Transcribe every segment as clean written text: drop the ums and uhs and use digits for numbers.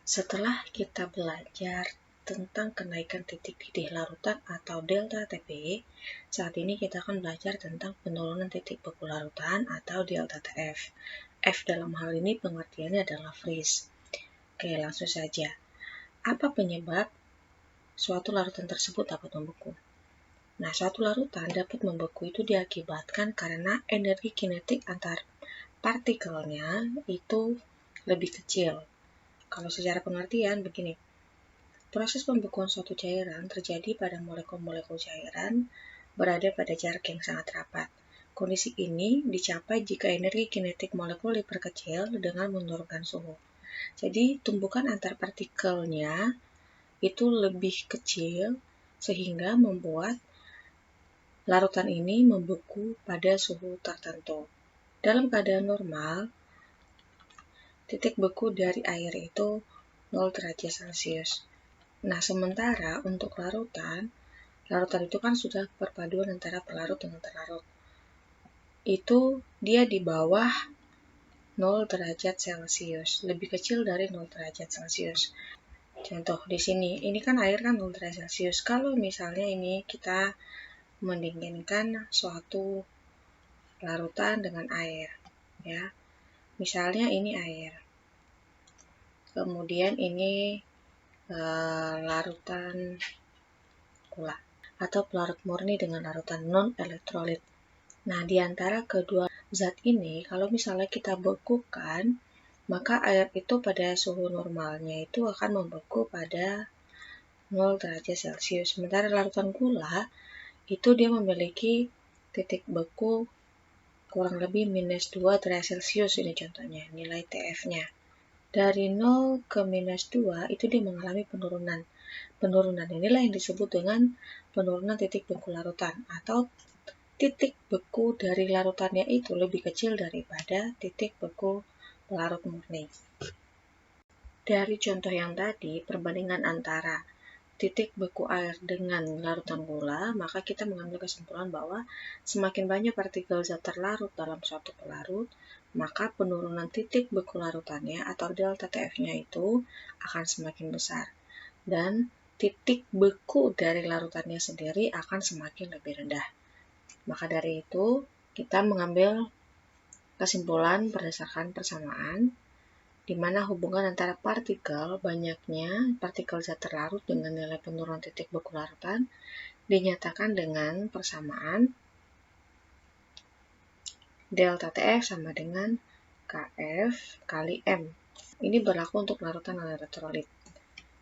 Setelah kita belajar tentang kenaikan titik didih larutan atau delta TP, saat ini kita akan belajar tentang penurunan titik beku larutan atau delta TF. F dalam hal ini pengertiannya adalah freeze. Oke, langsung saja. Apa penyebab suatu larutan tersebut dapat membeku? Nah, suatu larutan dapat membeku itu diakibatkan karena energi kinetik antar partikelnya itu lebih kecil. Kalau secara pengertian begini, proses pembekuan suatu cairan terjadi pada molekul-molekul cairan berada pada jarak yang sangat rapat. Kondisi ini dicapai jika energi kinetik molekul diperkecil dengan menurunkan suhu. Jadi, tumbukan antar partikelnya itu lebih kecil sehingga membuat larutan ini membeku pada suhu tertentu. Dalam keadaan normal, titik beku dari air itu 0 derajat Celcius. Nah, sementara untuk larutan itu kan sudah perpaduan antara pelarut dengan terlarut. Itu dia di bawah 0 derajat Celcius, lebih kecil dari 0 derajat Celcius. Contoh di sini, ini kan air kan 0 derajat Celcius. Kalau misalnya ini kita mendinginkan suatu larutan dengan air, ya. Misalnya ini air. Kemudian ini larutan gula atau pelarut murni dengan larutan non-elektrolit. Nah, di antara kedua zat ini, kalau misalnya kita bekukan, maka air itu pada suhu normalnya itu akan membeku pada 0 derajat Celcius. Sementara larutan gula, itu dia memiliki titik beku kurang lebih minus 2 derajat Celcius, ini contohnya, nilai TF-nya. Dari 0 ke minus 2, itu dia mengalami penurunan. Penurunan inilah yang disebut dengan penurunan titik beku larutan, atau titik beku dari larutannya itu lebih kecil daripada titik beku pelarut murni. Dari contoh yang tadi, perbandingan antara titik beku air dengan larutan gula, maka kita mengambil kesimpulan bahwa semakin banyak partikel zat terlarut dalam suatu pelarut, maka penurunan titik beku larutannya atau delta TF-nya itu akan semakin besar. Dan titik beku dari larutannya sendiri akan semakin lebih rendah. Maka dari itu, kita mengambil kesimpulan berdasarkan persamaan, di mana hubungan antara banyaknya partikel zat terlarut dengan nilai penurunan titik beku larutan dinyatakan dengan persamaan delta TF sama dengan KF kali M. Ini berlaku untuk larutan elektrolit.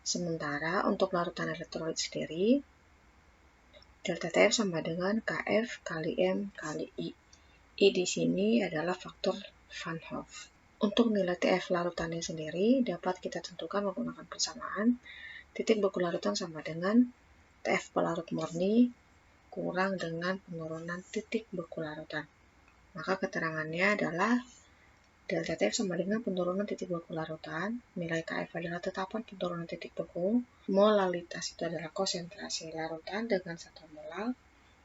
Sementara untuk larutan elektrolit sendiri, delta TF sama dengan KF kali M kali I. I di sini adalah faktor Van Hoff. Untuk nilai TF larutannya sendiri dapat kita tentukan menggunakan persamaan titik beku larutan sama dengan TF pelarut murni kurang dengan penurunan titik beku larutan. Maka keterangannya adalah delta TF sama dengan penurunan titik beku larutan, nilai KF adalah tetapan penurunan titik beku, molalitas itu adalah konsentrasi larutan dengan 1 molal,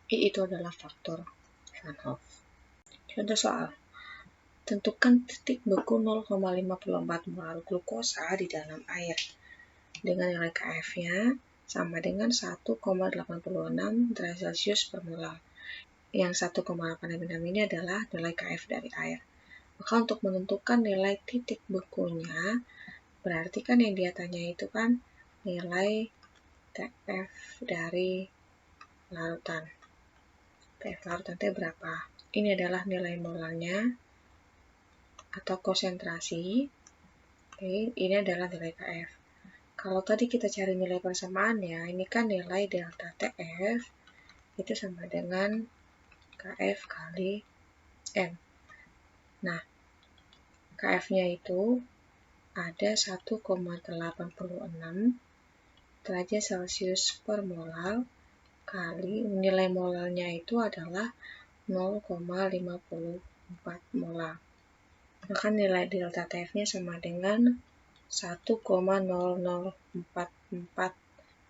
I itu adalah faktor Van Hoff. Contoh soal, tentukan titik beku 0,54 molal glukosa di dalam air dengan nilai KF-nya sama dengan 1,86 derajat Celcius per molal. Yang 1,86 ini adalah nilai KF dari air. Maka untuk menentukan nilai titik bekunya, berarti kan yang dia tanya itu kan nilai TF dari larutan. TF larutan itu berapa? Ini adalah nilai molalnya atau konsentrasi. Oke, ini adalah nilai KF. Kalau tadi kita cari nilai persamaannya, ini kan nilai delta TF itu sama dengan KF kali M. Nah, KF-nya itu ada 1,86 derajat Celcius per molal kali nilai molalnya itu adalah 0,54 molal. Maka nilai delta TF-nya sama dengan 1,0044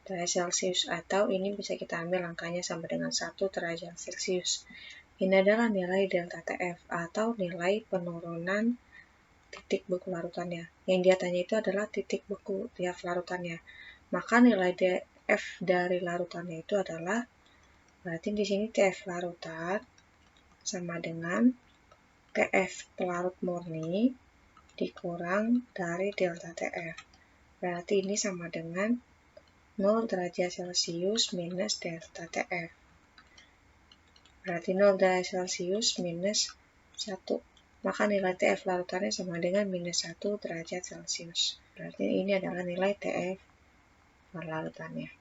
derajat Celcius, atau ini bisa kita ambil angkanya sama dengan 1 derajat Celcius. Ini adalah nilai delta TF atau nilai penurunan titik beku larutannya. Yang dia tanya itu adalah titik beku tiap larutannya. Maka nilai F dari larutannya itu adalah, berarti di sini TF larutan sama dengan TF pelarut murni dikurang dari delta TF. Berarti ini sama dengan 0 derajat Celcius minus delta TF. Berarti 0 derajat Celcius minus 1. Maka nilai TF larutannya sama dengan minus 1 derajat Celcius. Berarti ini adalah nilai TF larutannya.